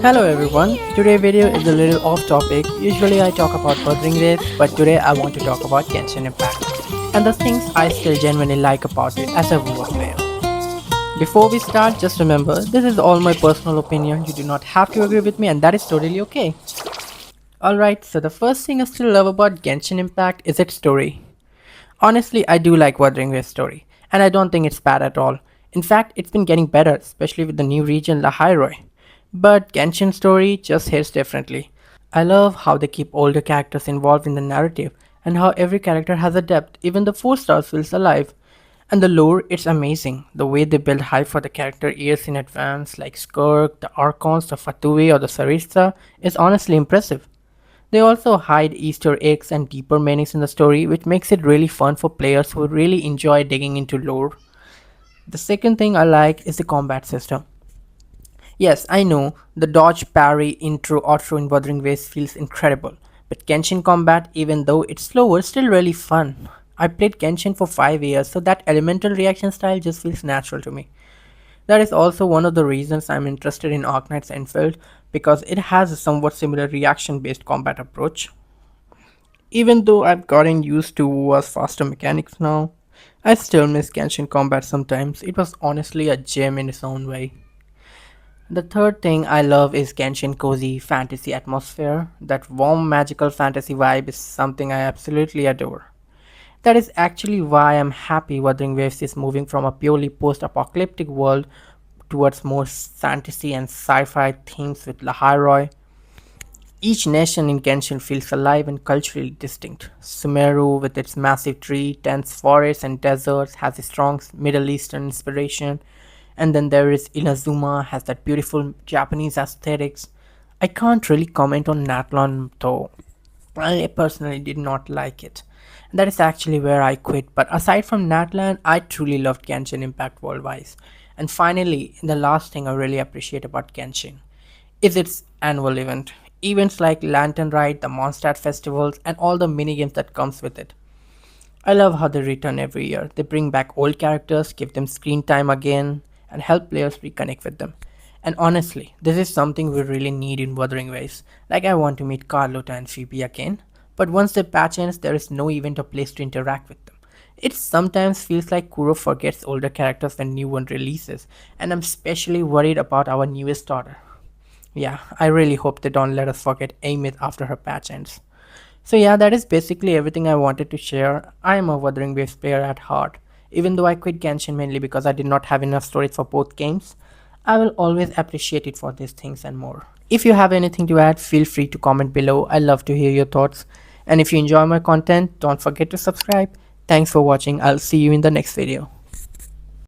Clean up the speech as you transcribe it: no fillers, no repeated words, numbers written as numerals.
Hello everyone, today's video is a little off topic. Usually I talk about Wuthering Waves, but today I want to talk about Genshin Impact and the things I still genuinely like about it as a WUWA player. Before we start, just remember, this is all my personal opinion. You do not have to agree with me and that is totally okay. Alright, so the first thing I still love about Genshin Impact is its story. Honestly, I do like Wuthering Waves story, and I don't think it's bad at all. In fact, it's been getting better, especially with the new region Lahairoi. But Genshin story just hits differently. I love how they keep older characters involved in the narrative, and how every character has a depth, even the 4 stars feels alive. And the lore, it's amazing. The way they build hype for the character years in advance, like Skirk, the Archons, the Fatui, or the Sarista, is honestly impressive. They also hide Easter eggs and deeper meanings in the story, which makes it really fun for players who really enjoy digging into lore. The second thing I like is the combat system. Yes, I know, the dodge parry intro outro in Wuthering Waves feels incredible, but Genshin combat, even though it's slower, still really fun. I played Genshin for 5 years, so that elemental reaction style just feels natural to me. That is also one of the reasons I'm interested in Arknight's Enfield, because it has a somewhat similar reaction based combat approach. Even though I've gotten used to WUWA's faster mechanics now, I still miss Genshin combat sometimes. It was honestly a gem in its own way. The third thing I love is Genshin cozy fantasy atmosphere. That warm magical fantasy vibe is something I absolutely adore. That is actually why I'm happy Wuthering Waves is moving from a purely post-apocalyptic world towards more fantasy and sci-fi themes with Lahairoi. Each nation in Genshin feels alive and culturally distinct. Sumeru, with its massive tree, dense forests, and deserts, has a strong Middle Eastern inspiration. And then there is Inazuma, has that beautiful Japanese aesthetics. I can't really comment on Natlan though. I personally did not like it. That is actually where I quit. But aside from Natlan, I truly loved Genshin Impact worldwide. And finally, the last thing I really appreciate about Genshin is its annual event. Events like Lantern Ride, the Mondstadt festivals, and all the mini games that comes with it. I love how they return every year. They bring back old characters, give them screen time again, and help players reconnect with them. And honestly, this is something we really need in Wuthering Waves. Like I want to meet Carlota and Phoebe again, but once the patch ends, there is no event or place to interact with them. It sometimes feels like Kuro forgets older characters when new one releases, and I'm especially worried about our newest daughter. Yeah, I really hope they don't let us forget Amith after her patch ends. So yeah, that is basically everything I wanted to share. I am a Wuthering Waves player at heart. Even though I quit Genshin mainly because I did not have enough storage for both games, I will always appreciate it for these things and more. If you have anything to add, feel free to comment below. I love to hear your thoughts. And if you enjoy my content, don't forget to subscribe. Thanks for watching. I'll see you in the next video.